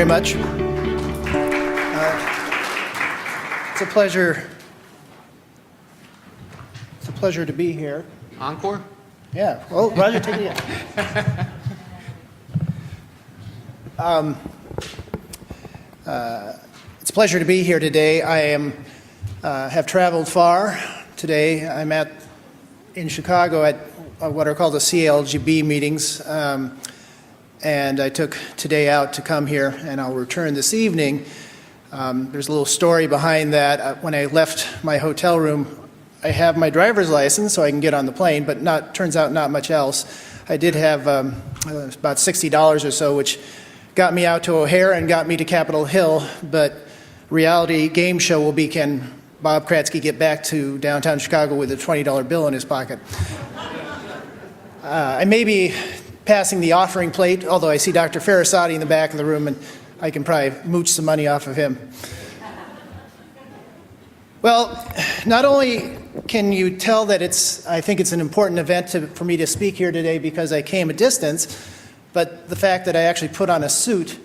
very much. It's a pleasure. It's a pleasure to be here. Encore? Yeah. Oh, Roger, take it in. It's a pleasure to be here today. I have traveled far today. I'm in Chicago at what are called the CLGB meetings, and I took today out to come here, and I'll return this evening. There's a little story behind that. When I left my hotel room, I have my driver's license so I can get on the plane, but turns out not much else. I did have about $60 or so, which got me out to O'Hare and got me to Capitol Hill, but reality game show will be, can Bob Kratzke get back to downtown Chicago with a $20 bill in his pocket? I may be passing the offering plate, although I see Dr. Farasati in the back of the room, and I can probably mooch some money off of him. Well, not only can you tell that I think it's an important event for me to speak here today because I came a distance, but the fact that I actually put on a suit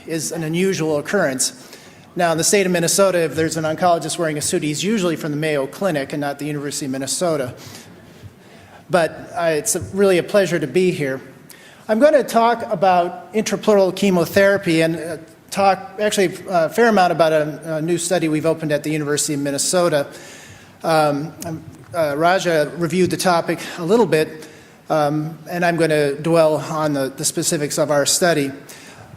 is an unusual occurrence. Now, in the state of Minnesota, if there's an oncologist wearing a suit, he's usually from the Mayo Clinic and not the University of Minnesota. But it's really a pleasure to be here. I'm going to talk about intrapleural chemotherapy and talk actually a fair amount about a new study we've opened at the University of Minnesota. Raja reviewed the topic a little bit, and I'm going to dwell on the specifics of our study.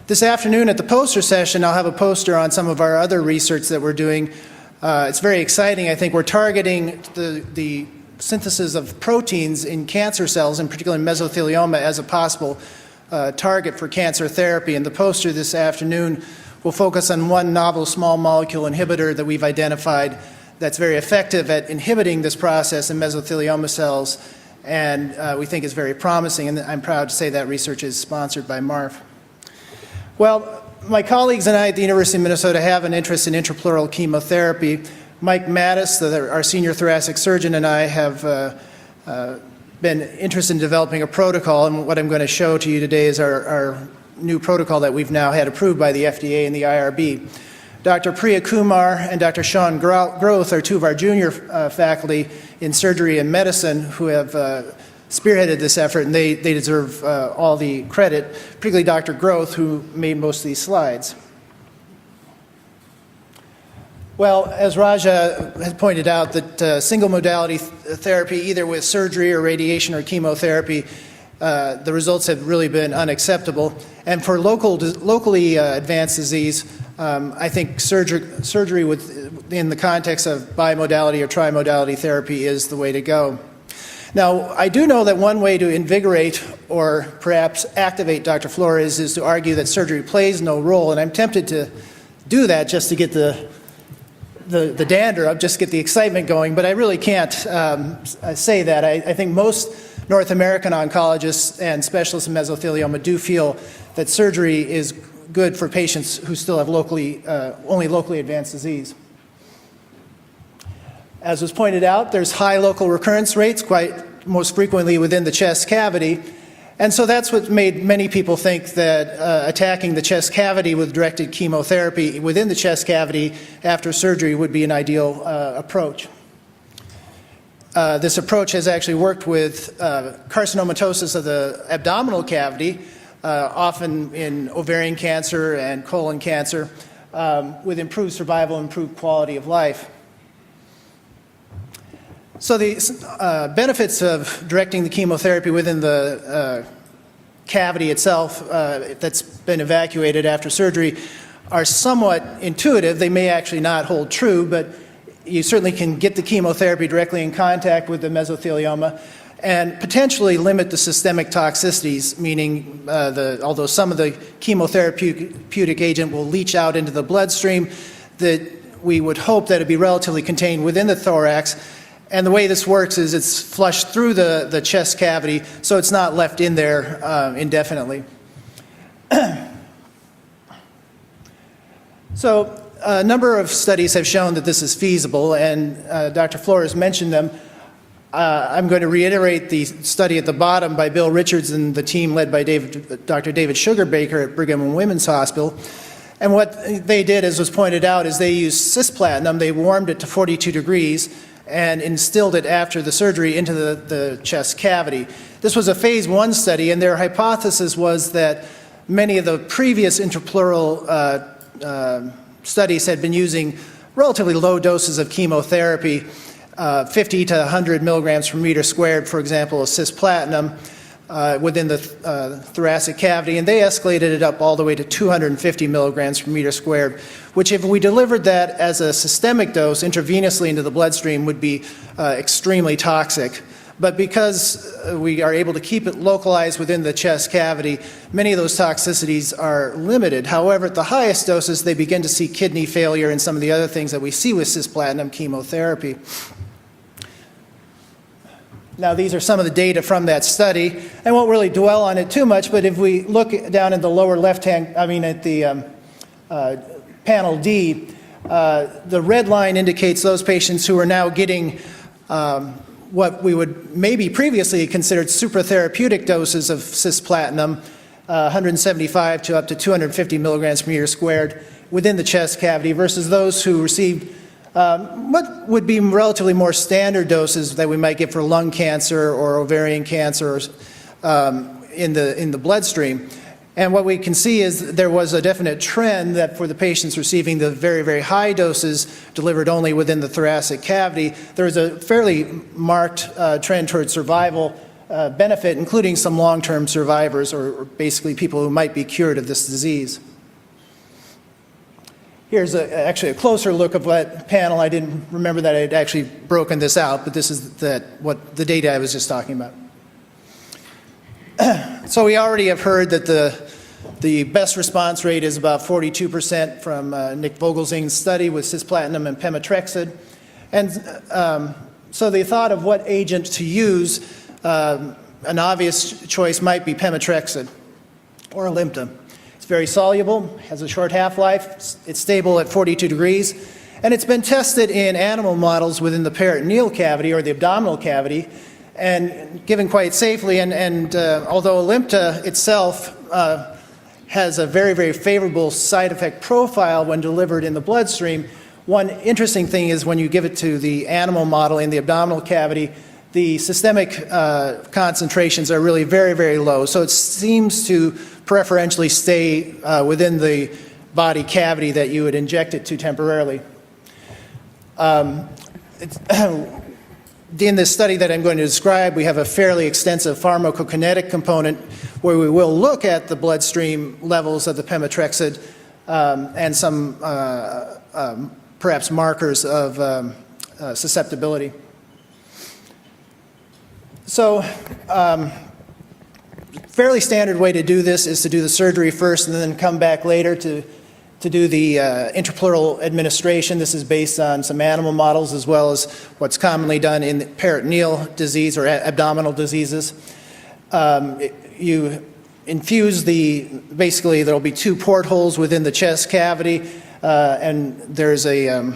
This afternoon at the poster session, I'll have a poster on some of our other research that we're doing. It's very exciting. I think we're targeting the synthesis of proteins in cancer cells, in particular mesothelioma, as a possible target for cancer therapy. And the poster this afternoon will focus on one novel small molecule inhibitor that we've identified that's very effective at inhibiting this process in mesothelioma cells, and we think is very promising. And I'm proud to say that research is sponsored by MARF. Well, my colleagues and I at the University of Minnesota have an interest in intrapleural chemotherapy. Mike Mattis, our senior thoracic surgeon, and I have been interested in developing a protocol, and what I'm going to show to you today is our new protocol that we've now had approved by the FDA and the IRB. Dr. Priya Kumar and Dr. Sean Groth are two of our junior faculty in surgery and medicine who have spearheaded this effort, and they deserve all the credit, particularly Dr. Groth, who made most of these slides. Well, as Raja has pointed out, that single modality therapy, either with surgery or radiation or chemotherapy, the results have really been unacceptable. And for locally advanced disease, I think surgery in the context of bimodality or trimodality therapy is the way to go. Now, I do know that one way to invigorate or perhaps activate Dr. Flores is to argue that surgery plays no role, and I'm tempted to do that just to get the dander up, just get the excitement going, but I really can't say that. I think most North American oncologists and specialists in mesothelioma do feel that surgery is good for patients who still have only locally advanced disease. As was pointed out, there's high local recurrence rates, quite most frequently within the chest cavity. And so that's what made many people think that attacking the chest cavity with directed chemotherapy within the chest cavity after surgery would be an ideal approach. This approach has actually worked with carcinomatosis of the abdominal cavity, often in ovarian cancer and colon cancer, with improved survival, improved quality of life. So the benefits of directing the chemotherapy within the cavity itself that's been evacuated after surgery are somewhat intuitive. They may actually not hold true, but you certainly can get the chemotherapy directly in contact with the mesothelioma and potentially limit the systemic toxicities, meaning although some of the chemotherapeutic agent will leach out into the bloodstream, that we would hope that it be relatively contained within the thorax. And the way this works is it's flushed through the chest cavity, so it's not left in there indefinitely. So a number of studies have shown that this is feasible, and Dr. Flores mentioned them. I'm going to reiterate the study at the bottom by Bill Richards and the team led by Dr. David Sugarbaker at Brigham and Women's Hospital. And what they did, as was pointed out, is they used cisplatinum. They warmed it to 42 degrees and instilled it after the surgery into the chest cavity. This was a phase 1 study, and their hypothesis was that many of the previous intrapleural studies had been using relatively low doses of chemotherapy, 50 to 100 milligrams per meter squared, for example, of cisplatinum within the thoracic cavity, and they escalated it up all the way to 250 milligrams per meter squared, which if we delivered that as a systemic dose intravenously into the bloodstream would be extremely toxic. But because we are able to keep it localized within the chest cavity, many of those toxicities are limited. However, at the highest doses, they begin to see kidney failure and some of the other things that we see with cisplatinum chemotherapy. Now, these are some of the data from that study. I won't really dwell on it too much, but if we look down at the lower left-hand, at the panel D, the red line indicates those patients who are now getting what we would maybe previously considered supratherapeutic doses of cisplatinum, 175 to up to 250 milligrams per meter squared within the chest cavity, versus those who received what would be relatively more standard doses that we might get for lung cancer or ovarian cancer in the bloodstream. And what we can see is there was a definite trend that for the patients receiving the very, very high doses delivered only within the thoracic cavity, there was a fairly marked trend towards survival benefit, including some long-term survivors or basically people who might be cured of this disease. Here's actually a closer look of that panel. I didn't remember that I had actually broken this out, but this is what the data I was just talking about. So we already have heard that the best response rate is about 42% from Nick Vogelzing's study with cisplatinum and pemetrexed. And so the thought of what agent to use, an obvious choice might be pemetrexed or Alimta. It's very soluble, has a short half-life, it's stable at 42 degrees, and it's been tested in animal models within the peritoneal cavity or the abdominal cavity, and given quite safely. And although Alimta itself has a very, very favorable side effect profile when delivered in the bloodstream, one interesting thing is when you give it to the animal model in the abdominal cavity, the systemic concentrations are really very, very low. So it seems to preferentially stay within the body cavity that you would inject it to temporarily. In this study that I'm going to describe, we have a fairly extensive pharmacokinetic component where we will look at the bloodstream levels of the pemetrexed and some perhaps markers of susceptibility. So, fairly standard way to do this is to do the surgery first and then come back later to do the intrapleural administration. This is based on some animal models as well as what's commonly done in peritoneal disease or abdominal diseases. You infuse basically there will be 2 portholes within the chest cavity, and there's a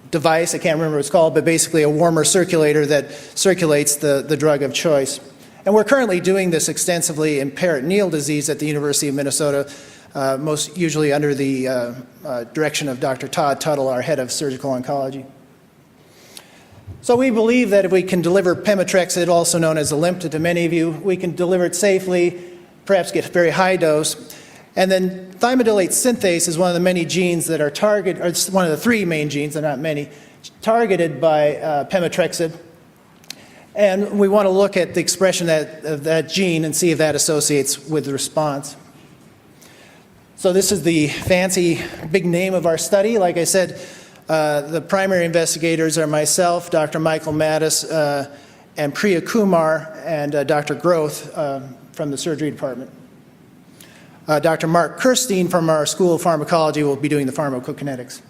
device, I can't remember what it's called, but basically a warmer circulator that circulates the drug of choice. And we're currently doing this extensively in peritoneal disease at the University of Minnesota, most usually under the direction of Dr. Todd Tuttle, our head of surgical oncology. So we believe that if we can deliver pemetrexed, also known as Alimta to many of you, we can deliver it safely, perhaps get a very high dose. And then thymidylate synthase is one of the many genes that are targeted, or it's one of the 3 main genes, they're not many, targeted by pemetrexed. And we want to look at the expression of that gene and see if that associates with the response. So this is the fancy big name of our study. Like I said, the primary investigators are myself, Dr. Michael Mattis, and Priya Kumar, and Dr. Groth from the surgery department. Dr. Mark Kirstein from our School of Pharmacology will be doing the pharmacokinetics.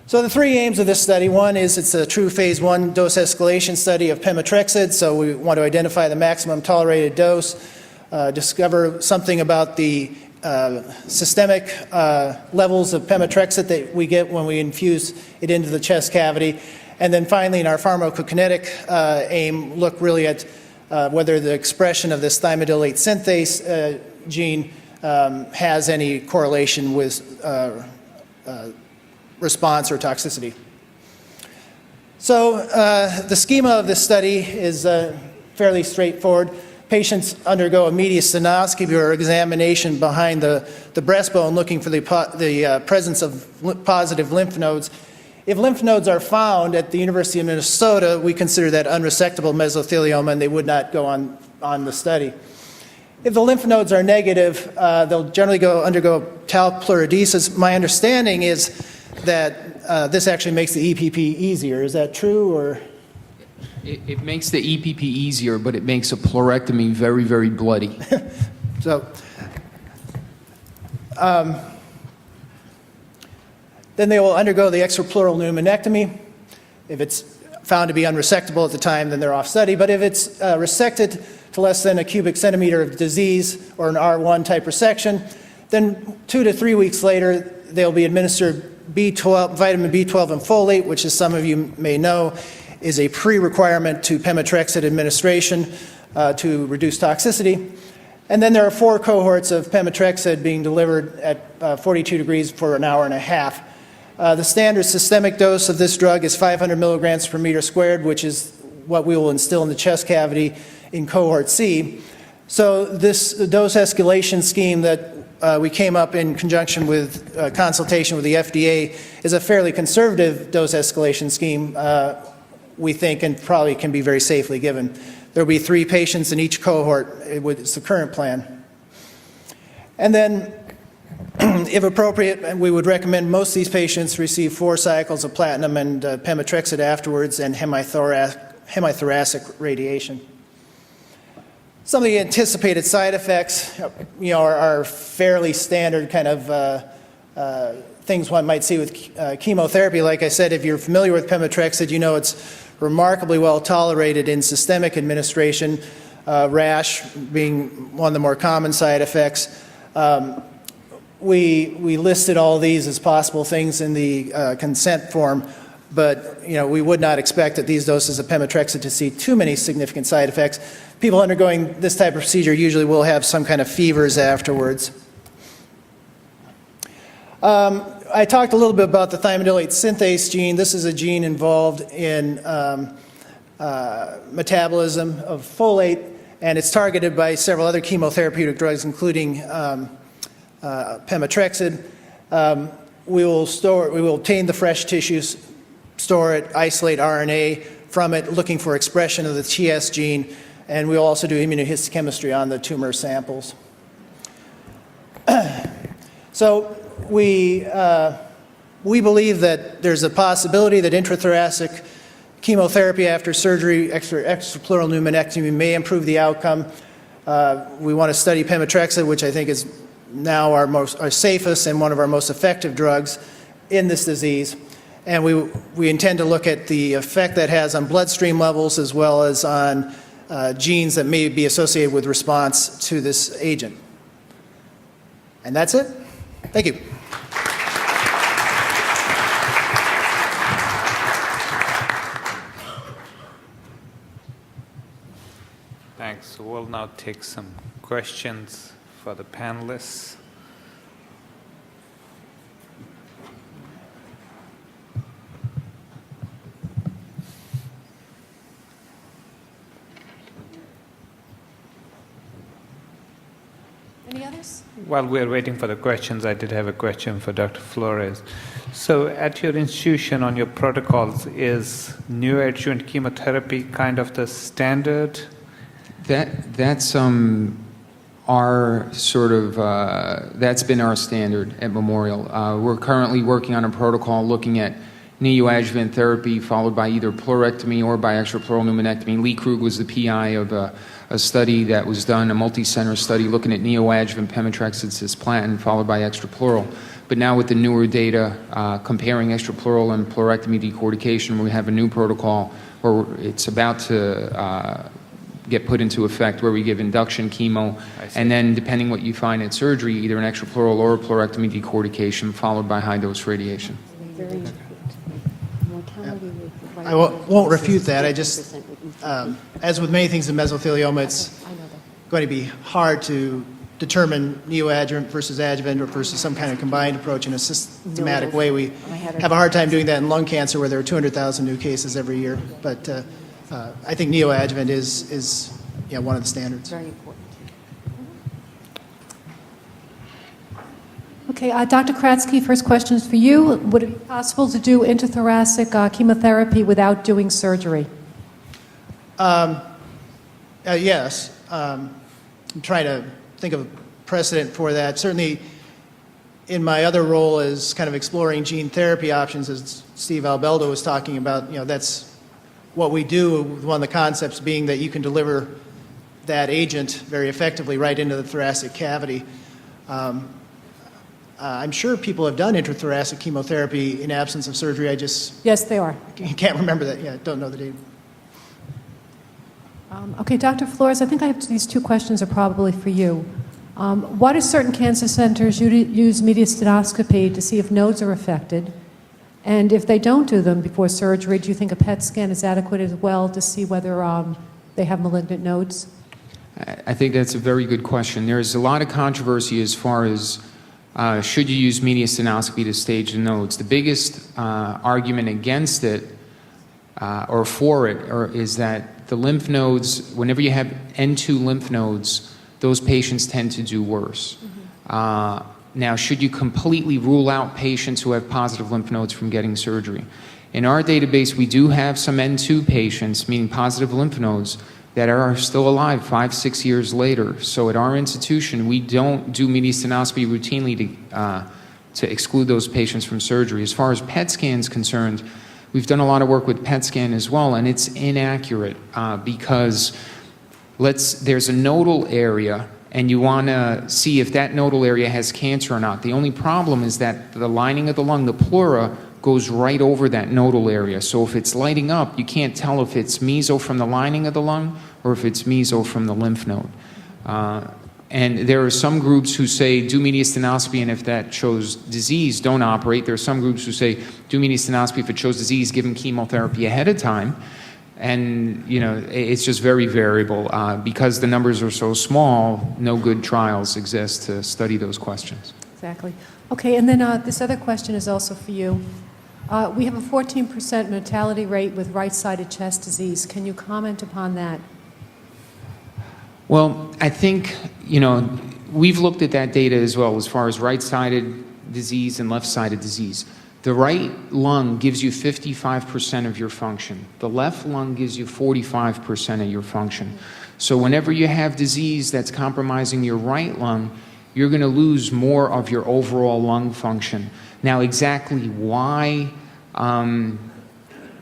So the 3 aims of this study, one is it's a true phase 1 dose escalation study of pemetrexed, so we want to identify the maximum tolerated dose, discover something about the systemic levels of pemetrexed that we get when we infuse it into the chest cavity, And then finally, in our pharmacokinetic aim, look really at whether the expression of this thymidylate synthase gene has any correlation with response or toxicity. So the schema of this study is fairly straightforward. Patients undergo a mediastinoscopy or examination behind the breastbone looking for the presence of positive lymph nodes. If lymph nodes are found at the University of Minnesota, we consider that unresectable mesothelioma and they would not go on the study. If the lymph nodes are negative, they'll generally undergo tau pleurodesis. My understanding is that this actually makes the EPP easier. Is that true, or? It makes the EPP easier, but it makes a pleurectomy very, very bloody. So, then they will undergo the extrapleural pneumonectomy. If it's found to be unresectable at the time, then they're off study. But if it's resected to less than a cubic centimeter of disease or an R1 type resection, then 2 to 3 weeks later, they'll be administered vitamin B12 and folate, which, as some of you may know, is a pre-requirement to pemetrexed administration to reduce toxicity. And then there are 4 cohorts of pemetrexed being delivered at 42 degrees for an hour and a half. The standard systemic dose of this drug is 500 milligrams per meter squared, which is what we will instill in the chest cavity in cohort C. So this dose escalation scheme that we came up in conjunction with consultation with the FDA is a fairly conservative dose escalation scheme, we think, and probably can be very safely given. There will be 3 patients in each cohort. It's the current plan. And then, if appropriate, we would recommend most of these patients receive 4 cycles of platinum and pemetrexed afterwards and hemithoracic radiation. Some of the anticipated side effects, are fairly standard kind of things one might see with chemotherapy. Like I said, if you're familiar with pemetrexed, you know it's remarkably well tolerated in systemic administration, rash being one of the more common side effects. We listed all these as possible things in the consent form, but we would not expect at these doses of pemetrexed to see too many significant side effects. People undergoing this type of procedure usually will have some kind of fevers afterwards. I talked a little bit about the thymidylate synthase gene. This is a gene involved in metabolism of folate, and it's targeted by several other chemotherapeutic drugs, including pemetrexed. We will obtain the fresh tissues, store it, isolate RNA from it, looking for expression of the TS gene, and we'll also do immunohistochemistry on the tumor samples. So we believe that there's a possibility that intrathoracic chemotherapy after surgery, extrapleural pneumonectomy, may improve the outcome. We want to study pemetrexed, which I think is now our safest and one of our most effective drugs in this disease. And we intend to look at the effect that has on bloodstream levels as well as on genes that may be associated with response to this agent. And that's it. Thank you. Thanks. So we'll now take some questions for the panelists. Any others? While we're waiting for the questions, I did have a question for Dr. Flores. So at your institution, on your protocols, is neoadjuvant chemotherapy kind of the standard? That's our sort of, that's been our standard at Memorial. We're currently working on a protocol looking at neoadjuvant therapy followed by either pleurectomy or by extrapleural pneumonectomy. Lee Krug was the PI of a study that was done, a multi-center study looking at neoadjuvant pemetrexed cisplatin followed by extrapleural. But now with the newer data comparing extrapleural and pleurectomy decortication, we have a new protocol where it's about to get put into effect where we give induction chemo, and then depending what you find at surgery, either an extrapleural or a pleurectomy decortication followed by high-dose radiation. Very important. Mortality. I won't refute that. I just, as with many things in mesothelioma, it's going to be hard to determine neoadjuvant versus adjuvant or versus some kind of combined approach in a systematic way. We have a hard time doing that in lung cancer where there are 200,000 new cases every year. But I think neoadjuvant is one of the standards. Very important. Okay, Dr. Kratzke, first question is for you. Would it be possible to do intrathoracic chemotherapy without doing surgery? Yes. I'm trying to think of a precedent for that. Certainly, in my other role as kind of exploring gene therapy options, as Steve Albeldo was talking about, that's what we do, one of the concepts being that you can deliver that agent very effectively right into the thoracic cavity. I'm sure people have done intrathoracic chemotherapy in absence of surgery. I just Yes, they are. can't remember that. Yeah, don't know the date. Okay, Dr. Flores, I think these two questions are probably for you. Why do certain cancer centers use mediastinoscopy to see if nodes are affected? And if they don't do them before surgery, do you think a PET scan is adequate as well to see whether they have malignant nodes? I think that's a very good question. There's a lot of controversy as far as should you use mediastinoscopy to stage the nodes. The biggest argument against it or for it is that the lymph nodes, whenever you have N2 lymph nodes, those patients tend to do worse. Now, should you completely rule out patients who have positive lymph nodes from getting surgery? In our database, we do have some N2 patients, meaning positive lymph nodes, that are still alive 5-6 years later. So at our institution, we don't do mediastinoscopy routinely to exclude those patients from surgery. As far as PET scan is concerned, we've done a lot of work with PET scan as well, and it's inaccurate because there's a nodal area, and you want to see if that nodal area has cancer or not. The only problem is that the lining of the lung, the pleura, goes right over that nodal area. So if it's lighting up, you can't tell if it's meso from the lining of the lung or if it's meso from the lymph node. And there are some groups who say do mediastinoscopy, and if that shows disease, don't operate. There are some groups who say do mediastinoscopy, if it shows disease, give them chemotherapy ahead of time. And, it's just very variable. Because the numbers are so small, no good trials exist to study those questions. Exactly. Okay, and then this other question is also for you. We have a 14% mortality rate with right-sided chest disease. Can you comment upon that? Well, I think, we've looked at that data as well as far as right-sided disease and left-sided disease. The right lung gives you 55% of your function. The left lung gives you 45% of your function. So whenever you have disease that's compromising your right lung, you're going to lose more of your overall lung function. Now, exactly why,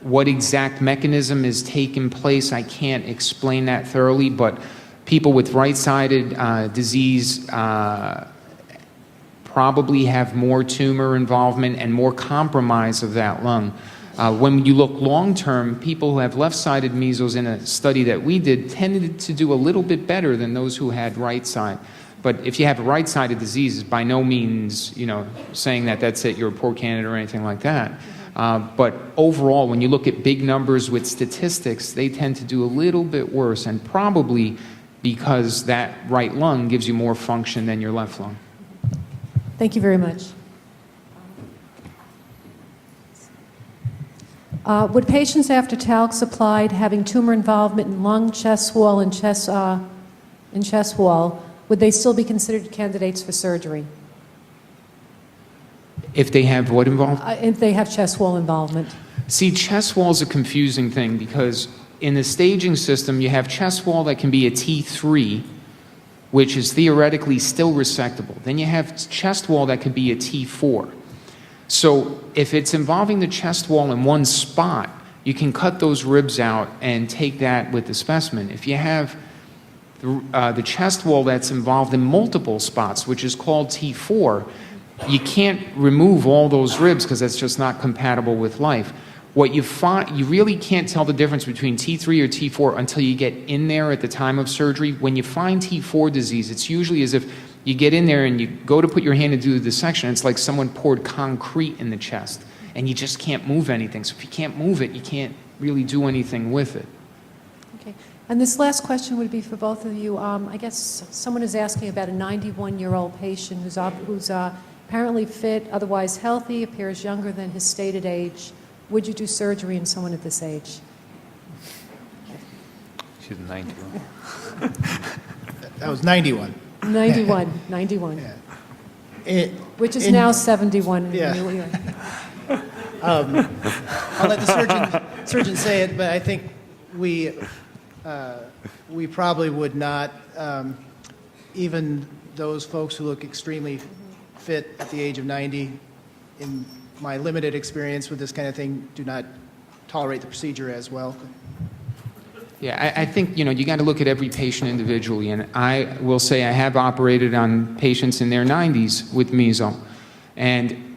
what exact mechanism is taking place, I can't explain that thoroughly, but people with right-sided disease probably have more tumor involvement and more compromise of that lung. When you look long-term, people who have left-sided mesos in a study that we did tended to do a little bit better than those who had right-side. But if you have a right-sided disease, by no means, saying that that's it, you're a poor candidate or anything like that. But overall, when you look at big numbers with statistics, they tend to do a little bit worse, and probably because that right lung gives you more function than your left lung. Thank you very much. Would patients after talc applied having tumor involvement in lung, chest wall, and chest wall, would they still be considered candidates for surgery? If they have what involved? If they have chest wall involvement. See, chest wall is a confusing thing because in the staging system, you have chest wall that can be a T3, which is theoretically still resectable. Then you have chest wall that could be a T4. So if it's involving the chest wall in one spot, you can cut those ribs out and take that with the specimen. If you have the chest wall that's involved in multiple spots, which is called T4, you can't remove all those ribs because that's just not compatible with life. What you find, you really can't tell the difference between T3 or T4 until you get in there at the time of surgery. When you find T4 disease, it's usually as if you get in there and you go to put your hand to do the dissection, it's like someone poured concrete in the chest. and you just can't move anything. So if you can't move it, you can't really do anything with it. Okay. And this last question would be for both of you. I guess someone is asking about a 91-year-old patient who's apparently fit, otherwise healthy, appears younger than his stated age. Would you do surgery in someone at this age? She's 91. That was 91. 91, 91. Yeah. Which is now 71. Yeah. I'll let the surgeon say it, but I think we probably would not, even those folks who look extremely fit at the age of 90, in my limited experience with this kind of thing, do not tolerate the procedure as well. Yeah, I think, you got to look at every patient individually, and I will say I have operated on patients in their 90s with meso, and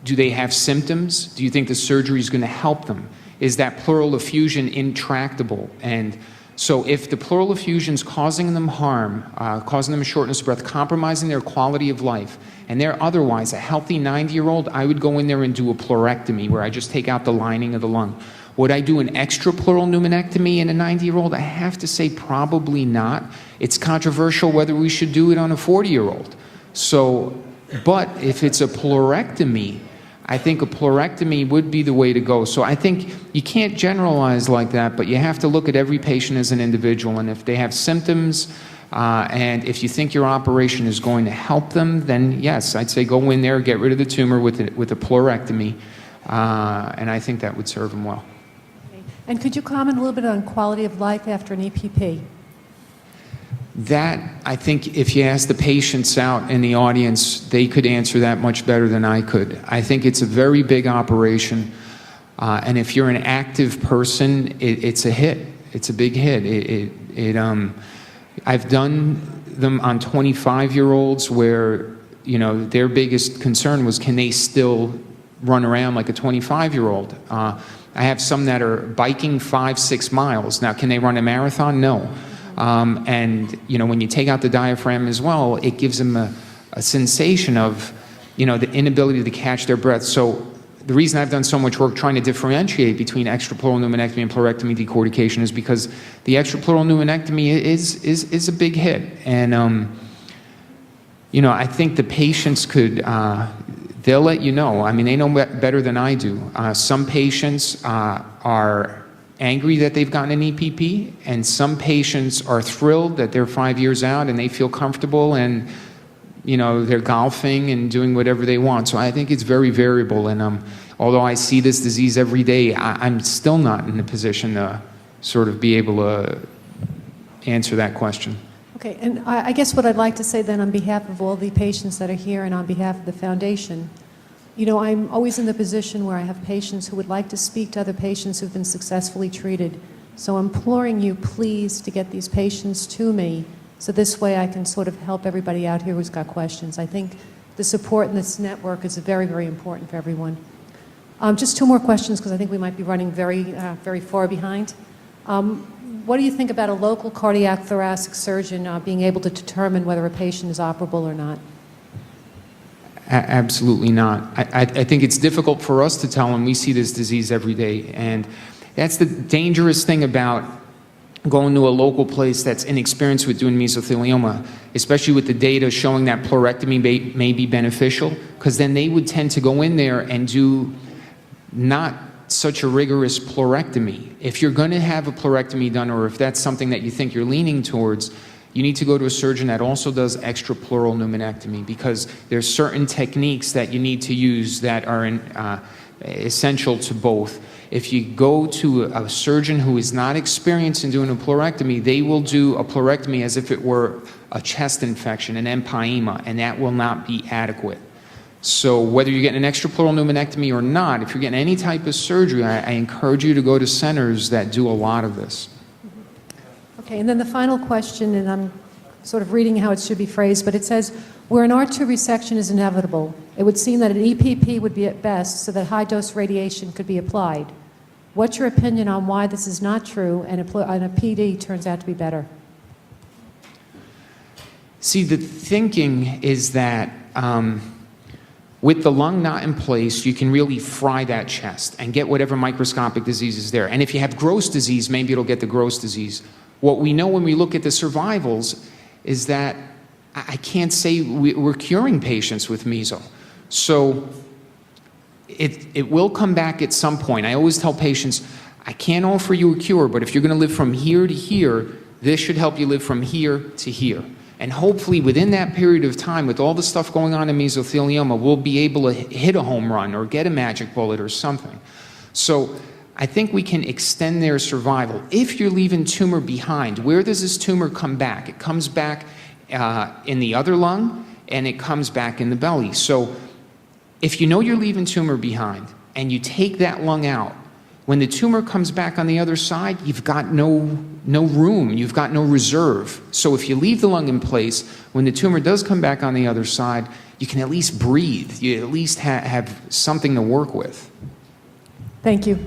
do they have symptoms? Do you think the surgery is going to help them? Is that pleural effusion intractable? And so if the pleural effusion is causing them harm, causing them shortness of breath, compromising their quality of life, and they're otherwise a healthy 90-year-old, I would go in there and do a pleurectomy where I just take out the lining of the lung. Would I do an extrapleural pneumonectomy in a 90-year-old? I have to say probably not. It's controversial whether we should do it on a 40-year-old. So, but if it's a pleurectomy, I think a pleurectomy would be the way to go. So I think you can't generalize like that, but you have to look at every patient as an individual. And if they have symptoms, and if you think your operation is going to help them, then yes, I'd say go in there, get rid of the tumor with a pleurectomy, and I think that would serve them well. And could you comment a little bit on quality of life after an EPP? That, I think if you ask the patients out in the audience, they could answer that much better than I could. I think it's a very big operation, and if you're an active person, it's a hit. It's a big hit. I've done them on 25-year-olds where, their biggest concern was, can they still run around like a 25-year-old? I have some that are biking 5-6 miles. Now, can they run a marathon? No. And, when you take out the diaphragm as well, it gives them a sensation of, the inability to catch their breath. So the reason I've done so much work trying to differentiate between extrapleural pneumonectomy and pleurectomy decortication is because the extrapleural pneumonectomy is a big hit. And, I think the patients could, they'll let you know. I mean, they know better than I do. Some patients are angry that they've gotten an EPP, and some patients are thrilled that they're 5 years out and they feel comfortable and, they're golfing and doing whatever they want. So I think it's very variable. And although I see this disease every day, I'm still not in a position to sort of be able to answer that question. Okay, and I guess what I'd like to say then on behalf of all the patients that are here and on behalf of the foundation, I'm always in the position where I have patients who would like to speak to other patients who've been successfully treated. So I'm imploring you, please, to get these patients to me so this way I can sort of help everybody out here who's got questions. I think the support in this network is very, very important for everyone. Just 2 more questions because I think we might be running very far behind. What do you think about a local cardiac thoracic surgeon being able to determine whether a patient is operable or not? Absolutely not. I think it's difficult for us to tell them. We see this disease every day, and that's the dangerous thing about going to a local place that's inexperienced with doing mesothelioma, especially with the data showing that pleurectomy may be beneficial, because then they would tend to go in there and do not such a rigorous pleurectomy. If you're going to have a pleurectomy done, or if that's something that you think you're leaning towards, you need to go to a surgeon that also does extrapleural pneumonectomy, because there's certain techniques that you need to use that are essential to both. If you go to a surgeon who is not experienced in doing a pleurectomy, they will do a pleurectomy as if it were a chest infection, an empyema, and that will not be adequate. So whether you're getting an extrapleural pneumonectomy or not, if you're getting any type of surgery, I encourage you to go to centers that do a lot of this. Okay, and then the final question, and I'm sort of reading how it should be phrased, but it says, where an R2 resection is inevitable, it would seem that an EPP would be at best so that high-dose radiation could be applied. What's your opinion on why this is not true and a PD turns out to be better? See, the thinking is that With the lung not in place, you can really fry that chest and get whatever microscopic disease is there. And if you have gross disease, maybe it'll get the gross disease. What we know when we look at the survivals is that I can't say we're curing patients with meso. So it will come back at some point. I always tell patients, I can't offer you a cure, but if you're going to live from here to here, this should help you live from here to here. And hopefully within that period of time, with all the stuff going on in mesothelioma, we'll be able to hit a home run or get a magic bullet or something. So I think we can extend their survival. If you're leaving tumor behind, where does this tumor come back? It comes back in the other lung, and it comes back in the belly. So if you know you're leaving tumor behind, and you take that lung out, when the tumor comes back on the other side, you've got no room, you've got no reserve. So if you leave the lung in place, when the tumor does come back on the other side, you can at least breathe. You at least have something to work with. Thank you.